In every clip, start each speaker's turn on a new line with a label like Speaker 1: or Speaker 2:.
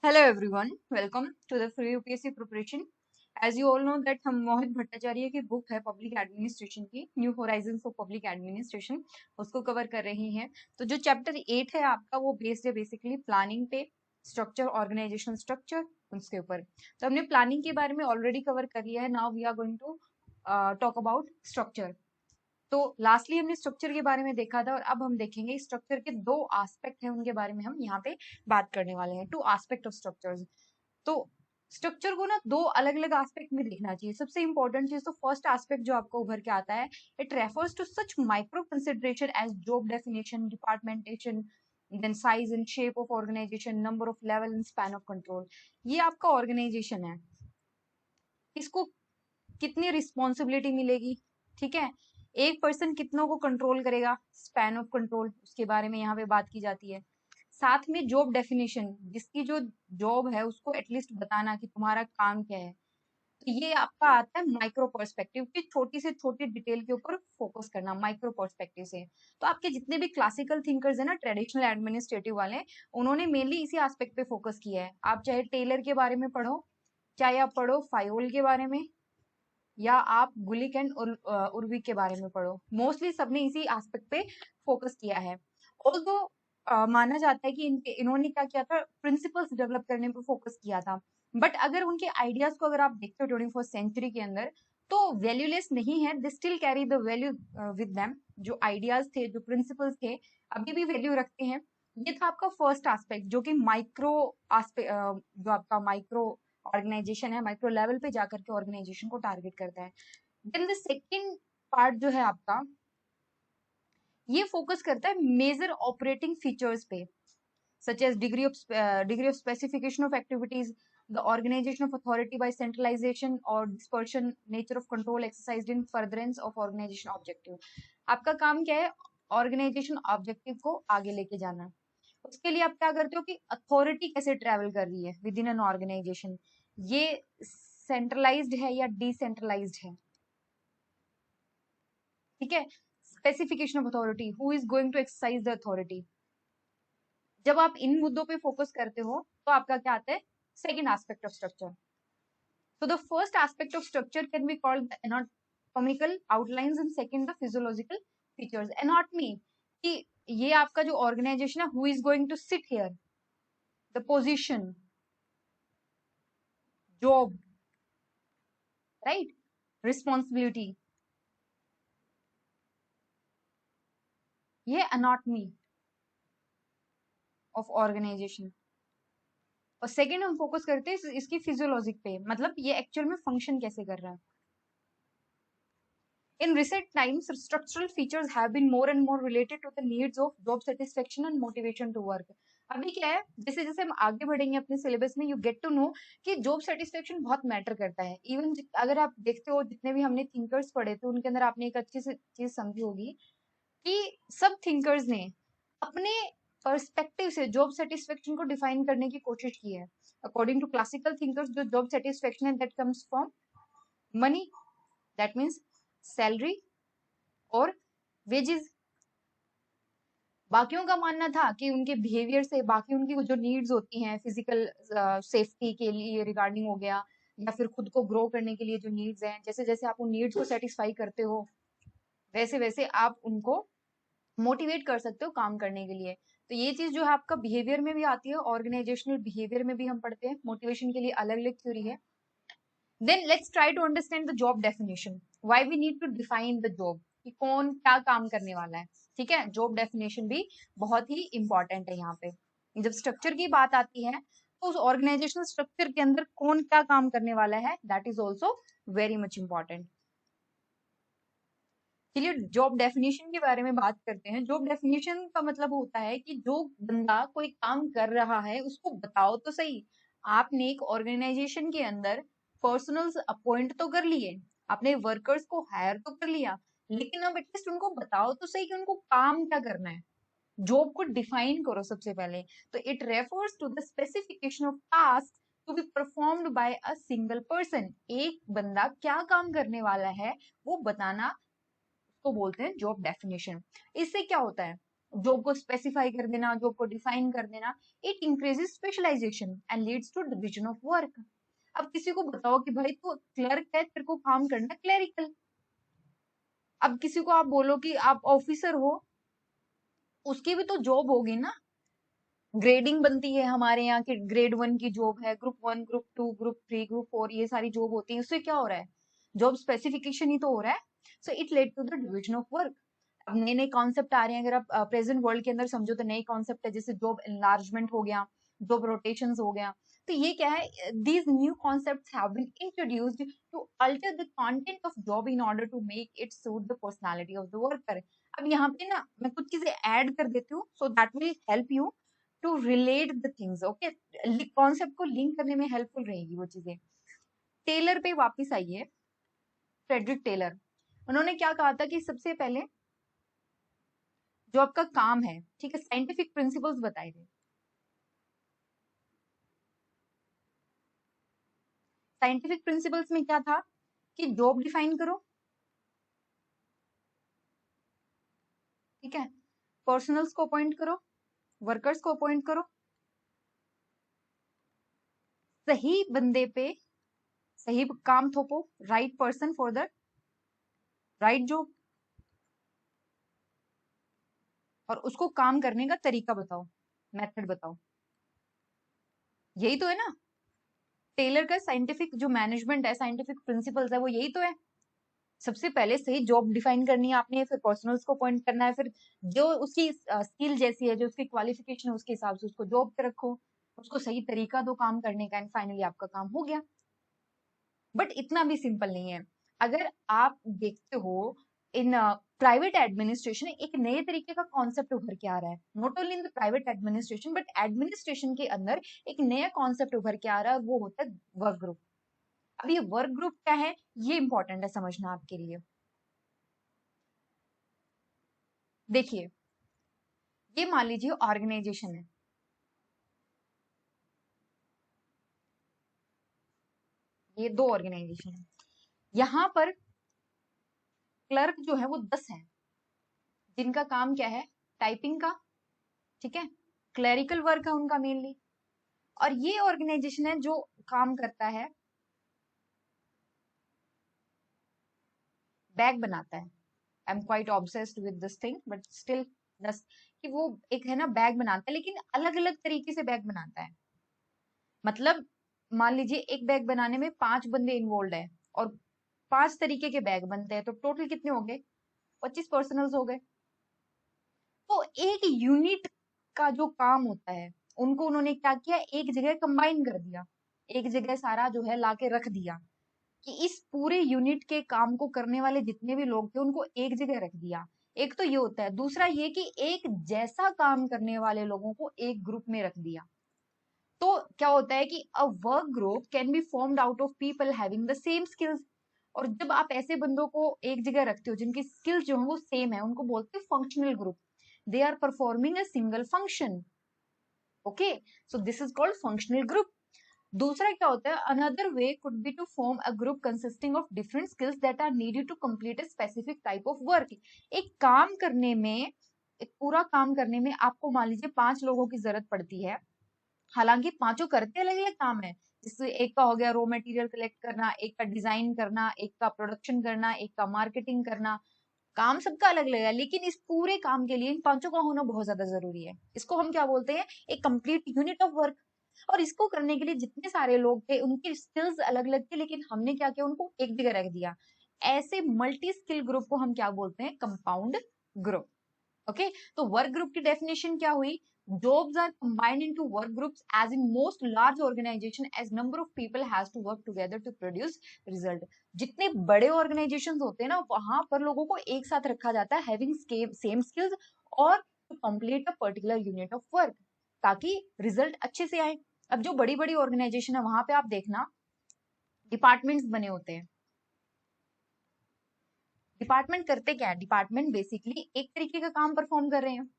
Speaker 1: Hello everyone, welcome to the free UPSC preparation. As you all know that हम मोहित भट्टाचार्य की book है public administration की new horizon for public administration उसको cover कर रहे हैं। तो जो चैप्टर 8 है आपका वो बेस्ड है बेसिकली प्लानिंग पे, स्ट्रक्चर, ऑर्गेनाइजेशन स्ट्रक्चर उसके ऊपर। तो हमने प्लानिंग के बारे में ऑलरेडी कवर कर लिया है। Now we are going to talk about structure. तो लास्टली हमने स्ट्रक्चर के बारे में देखा था और अब हम देखेंगे स्ट्रक्चर के दो एस्पेक्ट हैं उनके बारे में हम यहाँ पे बात करने वाले हैं। To aspect of structures. तो स्ट्रक्चर को ना दो अलग अलग एस्पेक्ट में देखना चाहिए। सबसे इंपॉर्टेंट चीज तो फर्स्ट एस्पेक्ट जो आपको उभर के आता है, it refers to such micro consideration as job definition, departmentation, then size and shape of organization, number of level and span of control. ये आपका ऑर्गेनाइजेशन है, इसको कितनी रिस्पॉन्सिबिलिटी मिलेगी, ठीक है, एक पर्सन कितनों को कंट्रोल करेगा, स्पैन ऑफ कंट्रोल, उसके बारे में यहाँ पे बात की जाती है। साथ में जॉब डेफिनेशन, जिसकी जो जॉब है उसको एटलीस्ट बताना कि तुम्हारा काम क्या है। तो ये आपका आता है माइक्रो पर्सपेक्टिव की छोटी से छोटी डिटेल के ऊपर फोकस करना माइक्रो पर्सपेक्टिव से। तो आपके जितने भी क्लासिकल थिंकर्स है ना, ट्रेडिशनल एडमिनिस्ट्रेटिव वाले, उन्होंने मेनली इसी एस्पेक्ट पे फोकस किया है। आप चाहे टेलर के बारे में पढ़ो, चाहे आप पढ़ो फायोल के बारे में, या आप गुलिक एंड उर्वी के बारे में पढ़ो, मोस्टली सबने इसी एस्पेक्ट पे फोकस किया है। ऑल्दो माना जाता है कि इन्होंने क्या किया था, प्रिंसिपल्स डेवलप करने पे फोकस किया था। बट अगर उनके आइडियाज को अगर आप देखते हो 21st सेंचुरी के अंदर, तो वैल्यूलेस नहीं है, they still carry the value with them. जो आइडियाज थे, जो प्रिंसिपल्स थे, अभी भी वैल्यू रखते हैं। ये था आपका फर्स्ट एस्पेक्ट जो कि माइक्रो जो आपका माइक्रो ऑर्गेनाइजेशन है, माइक्रो लेवल पे जाकर के ऑर्गेनाइजेशन को टारगेट करता है। देन द सेकंड पार्ट जो है आपका, ये फोकस करता है मेजर ऑपरेटिंग फीचर्स पे, such as degree of specification of activities, the organization of authority by centralization or dispersion, nature of control exercised in furtherance of organization objective। आपका काम क्या है, ऑर्गेनाइजेशन ऑब्जेक्टिव को आगे लेके जाना। उसके लिए आप क्या करते हो कि अथॉरिटी कैसे ट्रेवल कर रही है विद इन एन ऑर्गेनाइजेशन, ये सेंट्रलाइज्ड है या डिसेंट्रलाइज्ड है, ठीक है। Specification of authority, who is going to exercise the authority. जब आप इन मुद्दों पे फोकस करते हो तो आपका क्या आता है, second aspect of structure. So the first aspect of structure can be called the anatomical outlines and second the physiological features। Anatomy कि ये आपका जो ऑर्गेनाइजेशन है, who is going to sit here, the position, job, right, responsibility, ये anatomy of organization। और second हम focus करते हैं इसकी फिजियोलॉजिक पे, मतलब ये एक्चुअल में फंक्शन कैसे कर रहा है। In recent times, structural features have been more and more related to the needs of job satisfaction and motivation to work। अभी क्या है, जैसे जैसे हम आगे बढ़ेंगे अपने सिलेबस में, यू गेट टू नो कि जॉब सेटिस्फेक्शन बहुत मैटर करता है। इवन अगर आप देखते हो जितने भी हमने थिंकर्स पढ़े थे उनके अंदर आपने एक अच्छी सी चीज समझी होगी कि सब थिंकर्स ने अपने पर्सपेक्टिव से जॉब सेटिस्फेक्शन को डिफाइन करने की कोशिश की है। अकॉर्डिंग टू क्लासिकल थिंकर्स, जो जॉब सेटिस्फेक्शन है that comes from money, that means salary और वेजेस। बाकियों का मानना था कि उनके बिहेवियर से, बाकी उनकी जो नीड्स होती हैं फिजिकल सेफ्टी के लिए रिगार्डिंग हो गया, या फिर खुद को ग्रो करने के लिए जो नीड्स हैं, जैसे जैसे आप उन नीड्स को सेटिस्फाई करते हो वैसे वैसे आप उनको मोटिवेट कर सकते हो काम करने के लिए। तो ये चीज जो है आपका बिहेवियर में भी आती है, ऑर्गेनाइजेशनल बिहेवियर में भी हम पढ़ते हैं। मोटिवेशन के लिए अलग अलग थ्योरी है। Then let's try to understand the job definition, why we need to define the job, कि कौन क्या काम करने वाला है, ठीक है। जॉब डेफिनेशन भी बहुत ही इंपॉर्टेंट है यहाँ पे। जब स्ट्रक्चर की बात आती है तो उस ऑर्गेनाइजेशनल स्ट्रक्चर के अंदर कौन क्या काम करने वाला है, that is also very much important. चलिए जॉब डेफिनेशन के बारे में बात करते हैं। जॉब डेफिनेशन का मतलब होता है कि जो बंदा कोई काम कर रहा है उसको बताओ तो सही। आपने एक ऑर्गेनाइजेशन के अंदर पर्सनल्स अपॉइंट तो कर लिए, आपने वर्कर्स को हायर तो कर लिया, लेकिन अब एटलीस्ट उनको बताओ तो सही कि उनको काम क्या करना है। जॉब को डिफाइन करो सबसे पहले। तो it refers to the specification of task to be performed by a single person. एक बंदा क्या काम करने वाला है वो बताना को बोलते हैं जॉब डेफिनेशन। इससे क्या होता है, जॉब को स्पेसिफाई कर देना, जॉब को डिफाइन कर देना, it increases specialization and leads to division of work. अब किसी को बताओ कि भाई तू क्लर्क है, तेरे को काम करना क्लरिकल। अब किसी को आप बोलो कि आप ऑफिसर हो, उसकी भी तो जॉब होगी ना, ग्रेडिंग बनती है हमारे यहाँ की, ग्रेड 1 की जॉब है, ग्रुप 1, ग्रुप 2, ग्रुप 3, ग्रुप 4, ये सारी जॉब होती है। उससे क्या हो रहा है, जॉब स्पेसिफिकेशन ही तो हो रहा है। So it led to the division of work. अब नए नए कॉन्सेप्ट आ रहे हैं, अगर आप प्रेजेंट वर्ल्ड के अंदर समझो तो नए कॉन्सेप्ट है, जैसे जॉब एनलार्जमेंट हो गया, जॉब रोटेशंस हो गया। तो ये क्या है, these new concepts have been introduced to alter the content of job in order to make it suit the personality of the worker. अब यहाँ पे ना मैं कुछ चीजें ऐड कर देती हूँ, so that will help you to relate the things. Okay, concept को लिंक करने में हेल्पफुल रहेगी वो चीजें। टेलर पे वापस आइए, फ्रेडरिक टेलर। उन्होंने क्या कहा था कि सबसे पहले जो आपका काम है, ठीक है, साइंटिफिक प्रिंसिपल्स बताए थे। साइंटिफिक प्रिंसिपल्स में क्या था कि जॉब डिफाइन करो, ठीक है, पर्सनल्स को अपॉइंट करो, वर्कर्स को अपॉइंट करो, सही बंदे पे सही काम थोपो, right person for the right job, और उसको काम करने का तरीका बताओ, मेथड बताओ। यही तो है ना टेलर का साइंटिफिक जो मैनेजमेंट है, साइंटिफिक प्रिंसिपल्स है, वो यही तो है। सबसे पहले सही जॉब डिफाइन करनी है आपने, फिर पर्सनल्स को अपॉइंट करना है, फिर जो उसकी स्किल जैसी है, जो उसकी क्वालिफिकेशन है, उसके हिसाब से उसको जॉब पे रखो, उसको सही तरीका दो काम करने का, एंड फाइनली आपका काम हो गया। बट इतना भी सिंपल नहीं है। अगर आप देखते हो इन प्राइवेट एडमिनिस्ट्रेशन एक नए तरीके का कॉन्सेप्ट उभर के आ रहा है, not only in the private administration but administration के अंदर एक नया कॉन्सेप्ट उभर के आ रहा है, वो होता है वर्क ग्रुप। अब ये वर्क ग्रुप क्या है, ये इंपॉर्टेंट है समझना आपके लिए। देखिए, ये मान लीजिए ऑर्गेनाइजेशन है, ये दो ऑर्गेनाइजेशन है, यहाँ पर क्लर्क जो है वो 10 है, जिनका काम क्या है, टाइपिंग का, ठीक है, क्लरिकल वर्क है उनका मेनली। और ये ऑर्गेनाइजेशन है जो काम करता है, बैग बनाता है। I am quite obsessed with this thing but still दस, कि वो एक है ना बैग बनाता है, लेकिन अलग अलग तरीके से बैग बनाता है। मतलब मान लीजिए एक बैग बनाने में 5 बंदे इन्वॉल्व है, और 5 तरीके के बैग बनते हैं, तो टोटल कितने हो गए, 25 पर्सनल्स हो गए। तो एक यूनिट का जो काम होता है, उनको उन्होंने क्या किया, एक जगह कंबाइन कर दिया, एक जगह सारा जो है लाके रख दिया, कि इस पूरे यूनिट के काम को करने वाले जितने भी लोग थे उनको एक जगह रख दिया। एक तो ये होता है, दूसरा ये कि एक जैसा काम करने वाले लोगों को एक ग्रुप में रख दिया। तो क्या होता है कि a work group can be formed out of people having the same skills. और जब आप ऐसे बंदों को एक जगह रखते हो जिनकी स्किल्स जो है वो सेम है, उनको बोलते हैं functional group. They are performing a single function. Okay, so this is called functional group. दूसरा क्या होता है, another way could be to form a group consisting of different skills that are needed to complete a specific type of work. एक काम करने में, एक पूरा काम करने में आपको मान लीजिए 5 लोगों की जरूरत पड़ती है, हालांकि पांचों करते अलग अलग काम है। जैसे एक का हो गया रॉ मटेरियल कलेक्ट करना, एक का डिजाइन करना, एक का प्रोडक्शन करना, एक का मार्केटिंग करना, काम सबका अलग अलग है, लेकिन इस पूरे काम के लिए इन पांचों का होना बहुत ज्यादा जरूरी है। इसको हम क्या बोलते हैं, एक कंप्लीट यूनिट ऑफ वर्क। और इसको करने के लिए जितने सारे लोग थे उनकी स्किल्स अलग अलग थी, लेकिन हमने क्या किया, उनको एक जगह रख दिया। ऐसे मल्टी स्किल ग्रुप को हम क्या बोलते हैं, कंपाउंड ग्रुप। ओके, तो वर्क ग्रुप की डेफिनेशन क्या हुई, jobs are combined into work groups as in most large organization as number of people has to work together to produce result। जितने बड़े ऑर्गेनाइजेशन होते हैं ना, वहां पर लोगों को एक साथ रखा जाता है हैविंग सेम स्किल्स और to complete a particular unit of work, ताकि रिजल्ट अच्छे से आए। अब जो बड़ी बड़ी ऑर्गेनाइजेशन है वहां पे आप देखना डिपार्टमेंट्स बने होते हैं। डिपार्टमेंट करते क्या है, डिपार्टमेंट बेसिकली एक तरीके का काम परफॉर्म कर रहे हैं,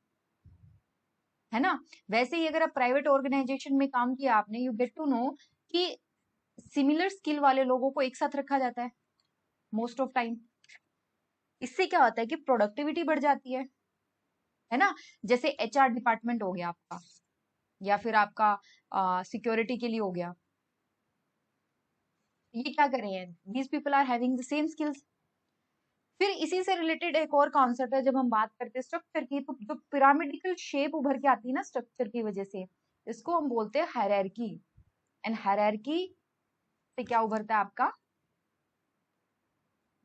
Speaker 1: है ना। वैसे ही अगर आप प्राइवेट ऑर्गेनाइजेशन में काम किया आपने, यू गेट टू नो कि सिमिलर स्किल वाले लोगों को एक साथ रखा जाता है मोस्ट ऑफ टाइम। इससे क्या होता है कि प्रोडक्टिविटी बढ़ जाती है है ना। जैसे एचआर डिपार्टमेंट हो गया आपका, या फिर आपका सिक्योरिटी के लिए हो गया, ये क्या कर रहे हैं, these people are having the same skills. फिर इसी से रिलेटेड एक और कॉन्सेप्ट है, जब हम बात करते हैं स्ट्रक्चर की, तो जो पिरामिडिकल शेप उभर के आती है ना स्ट्रक्चर की वजह से, इसको हम बोलते हैं हायरार्की। एंड हायरार्की से क्या उभरता है आपका,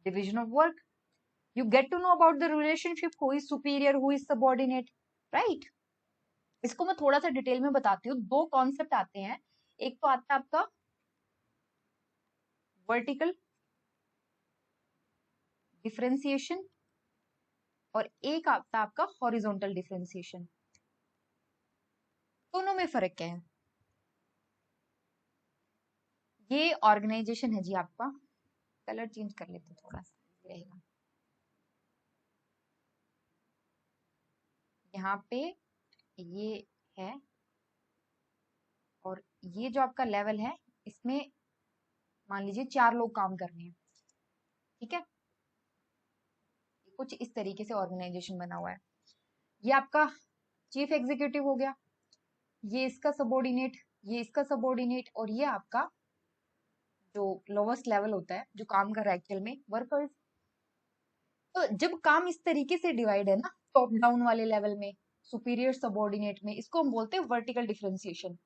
Speaker 1: division of work. You get to know about the relationship, who is superior, who is subordinate, right? इसको मैं थोड़ा सा डिटेल में बताती हूँ। दो कॉन्सेप्ट आते हैं, एक तो आता है आपका वर्टिकल डिफरेंशिएशन और एक आता है आपका हॉरिजॉन्टल डिफरेंशिएशन। दोनों में फर्क क्या है? ये ऑर्गेनाइजेशन है जी आपका, कलर चेंज कर लेते थोड़ा सा रहेगा। यहाँ पे ये है और ये जो आपका लेवल है, इसमें मान लीजिए 4 लोग काम कर रहे हैं, ठीक है। कुछ इस तरीके से ऑर्गेनाइजेशन बना हुआ है। ये आपका चीफ एग्जीक्यूटिव हो गया, ये इसका सबॉर्डिनेट, ये इसका सबॉर्डिनेट, और ये आपका जो लोवेस्ट लेवल होता है जो काम कर रहा है एक्चुअल में, वर्कर्स। तो जब काम इस तरीके से डिवाइड है ना, टॉप डाउन वाले लेवल में, सुपीरियर सबॉर्डिनेट में, इसको हम बोलते हैं वर्टिकल डिफरेंशिएशन।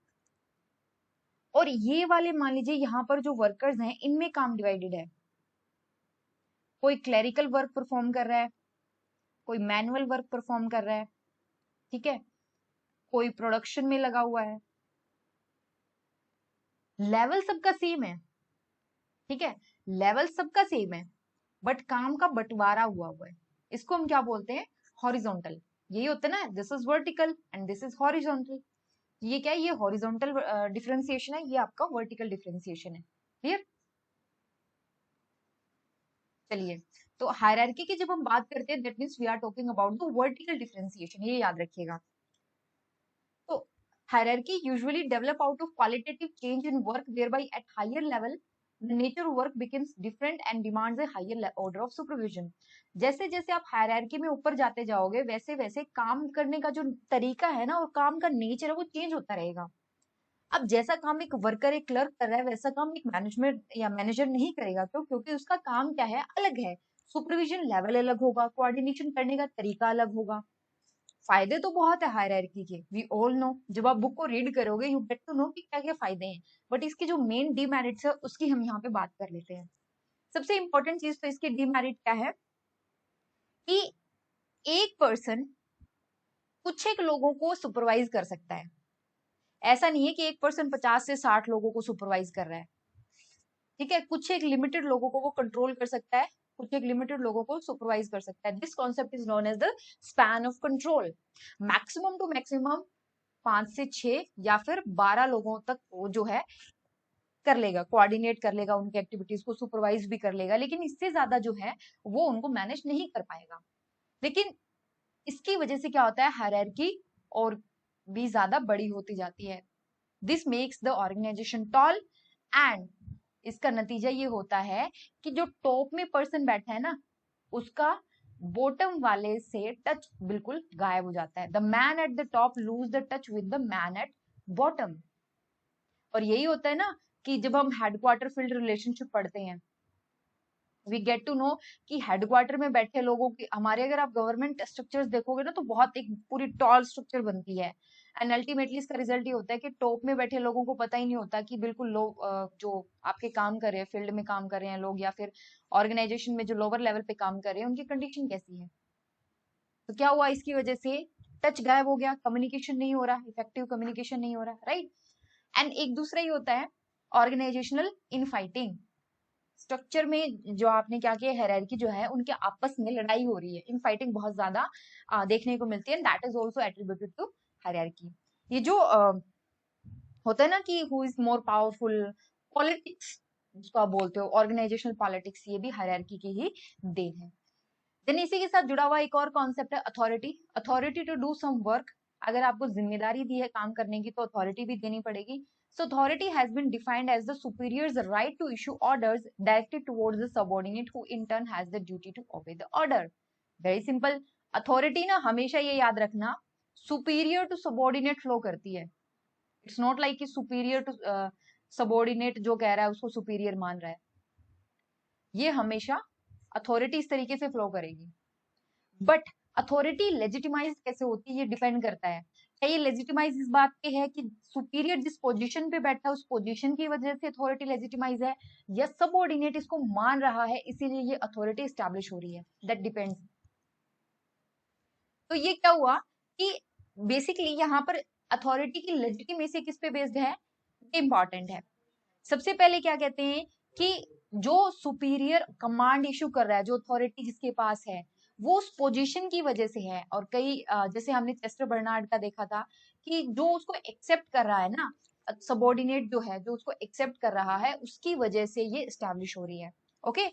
Speaker 1: और ये वाले मान लीजिए यहाँ पर जो वर्कर्स हैं, इनमें काम डिवाइडेड है। कोई क्लरिकल वर्क परफॉर्म कर रहा है, कोई मैनुअल वर्क परफॉर्म कर रहा है, ठीक है, कोई प्रोडक्शन में लगा हुआ है। लेवल सबका सेम है, ठीक है, लेवल सबका सेम है, बट काम का बंटवारा हुआ हुआ है। इसको हम क्या बोलते हैं, हॉरिजॉन्टल। यही होता है ना, this is vertical and this is horizontal. ये क्या है, ये हॉरिजॉन्टल डिफरेंशिएशन है, ये आपका वर्टिकल डिफरेंशिएशन है। क्लियर? चलिए, तो हायरार्की की जब हम बात करते हैं, that means we are talking about the vertical differentiation, ये याद रखिएगा। तो hierarchy usually develop out of qualitative change in work, thereby at higher level the nature of work becomes different and demands a higher order of supervision. जैसे जैसे आप hierarchy में ऊपर जाते जाओगे, वैसे वैसे काम करने का जो तरीका है ना, और काम का नेचर है, वो चेंज होता रहेगा। अब जैसा काम एक वर्कर, एक क्लर्क कर रहा है, वैसा काम एक मैनेजमेंट या मैनेजर नहीं करेगा। क्यों? क्योंकि उसका काम क्या है, अलग है। सुपरविजन लेवल अलग होगा, कोऑर्डिनेशन करने का तरीका अलग होगा। फायदे तो बहुत है हायरार्की के, वी ऑल नो। जब आप बुक को रीड करोगे, यू गेट टू नो कि क्या क्या फायदे हैं। बट इसके जो मेन डीमेरिट्स है, उसकी हम यहाँ पे बात कर लेते हैं। सबसे इंपॉर्टेंट चीज तो इसके डीमेरिट क्या है, कि एक पर्सन कुछ एक लोगों को सुपरवाइज कर सकता है। ऐसा नहीं है कि एक पर्सन 50 से 60 लोगों को सुपरवाइज कर रहा है, ठीक है। कुछ एक लिमिटेड लोगों को वो कंट्रोल कर सकता है, कुछ एक लिमिटेड लोगों को सुपरवाइज कर सकता है। This concept is known as the span of control. Maximum to maximum 5 से 6 या फिर 12 लोगों तक वो जो है कर लेगा, कोऑर्डिनेट कर लेगा, उनकी एक्टिविटीज को सुपरवाइज भी कर लेगा, लेकिन इससे ज्यादा जो है वो उनको मैनेज नहीं कर पाएगा। लेकिन इसकी वजह से क्या होता है, हायरार्की और भी ज्यादा बड़ी होती जाती है। This makes the organization tall, and इसका नतीजा ये होता है कि जो टॉप में पर्सन बैठा है ना, उसका बॉटम वाले से टच बिल्कुल गायब हो जाता है। The man at the top lose the touch with the man at bottom. और यही होता है ना कि जब हम हेडक्वार्टर फील्ड रिलेशनशिप पढ़ते हैं, वी गेट टू नो कि हेडक्वार्टर में बैठे लोगों की, हमारे अगर आप गवर्नमेंट स्ट्रक्चर्स देखोगे ना, तो बहुत एक पूरी टॉल स्ट्रक्चर बनती है। एंड अल्टीमेटली इसका रिजल्ट ये होता है कि टॉप में बैठे लोगों को पता ही नहीं होता कि बिल्कुल लोग जो आपके काम कर रहे हैं, फील्ड में काम कर रहे हैं लोग, या फिर ऑर्गेनाइजेशन में जो लोअर लेवल पे काम कर रहे हैं, उनकी कंडीशन कैसी है। तो क्या हुआ, इसकी वजह से टच गायब हो गया, कम्युनिकेशन नहीं हो रहा, इफेक्टिव कम्युनिकेशन नहीं हो रहा, राइट। एंड एक दूसरा ही होता है ऑर्गेनाइजेशनल इनफाइटिंग। स्ट्रक्चर में जो आपने क्या किया, हायरार्की जो है, उनके आपस में लड़ाई हो रही है, इनफाइटिंग बहुत ज्यादा देखने को मिलती है, and that is also attributed to hierarchy. ये जो होता है ना कि who is more powerful, politics जिसको आप बोलते हो, ऑर्गेनाइजेशनल पॉलिटिक्स, ये भी हायरार्की की ही देन है। देन इसी के साथ जुड़ा हुआ एक और कॉन्सेप्ट है authority. Authority to do some work, अगर आपको जिम्मेदारी दी है काम करने की, तो अथॉरिटी भी देनी पड़ेगी। So authority has been defined as the superior's right to issue orders directed towards the subordinate, who in turn has the duty to obey the order. Very simple. Authority ना हमेशा ये याद रखना सुपीरियर टू सबॉर्डिनेट फ्लो करती है। It's not like कि superior to subordinate जो कह रहा है उसको सुपीरियर मान रहा है। ये हमेशा अथॉरिटी इस तरीके से फ्लो करेगी। बट अथॉरिटी लेजिटिमाइज कैसे होती है ये डिपेंड करता है। क्या ये लेजिटिमाइज इस बात पे है कि सुपीरियर जिस पोजीशन पे बैठा है उस पोजीशन की वजह से अथॉरिटी लेजिटिमाइज है, या सबऑर्डिनेट इसको मान रहा है इसीलिए ये अथॉरिटी स्टैब्लिश हो रही है, दैट डिपेंड्स। तो ये क्या हुआ कि बेसिकली यहाँ पर अथॉरिटी की लेजिटिमेसी किस पे बेस्ड है, ये इंपॉर्टेंट है। सबसे पहले क्या कहते हैं कि जो सुपीरियर कमांड इशू कर रहा है, जो अथॉरिटी जिसके पास है, वो उस पोजीशन की वजह से है। और कई जैसे हमने चेस्टर बर्नार्ड का देखा था कि जो उसको एक्सेप्ट कर रहा है ना, सबॉर्डिनेट जो है जो उसको एक्सेप्ट कर रहा है, उसकी वजह से ये स्टैब्लिश हो रही है। ओके,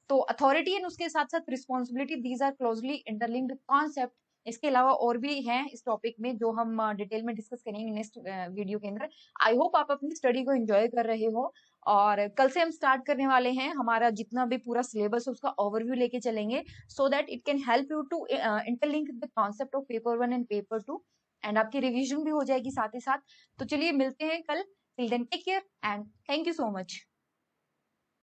Speaker 1: तो अथॉरिटी एंड उसके साथ साथ responsibility, these are closely interlinked concept. इसके अलावा और भी हैं इस टॉपिक में जो हम डिटेल में डिस्कस करेंगे नेक्स्ट वीडियो के अंदर। आई होप आप अपनी स्टडी को एंजॉय कर रहे हो, और कल से हम स्टार्ट करने वाले हैं हमारा जितना भी पूरा सिलेबस है उसका ओवरव्यू लेके चलेंगे, so that it can help you to interlink the concept of paper 1 and paper 2, and आपकी रिविजन भी हो जाएगी साथ ही साथ। तो चलिए मिलते हैं कल। Till then take care and thank you so much.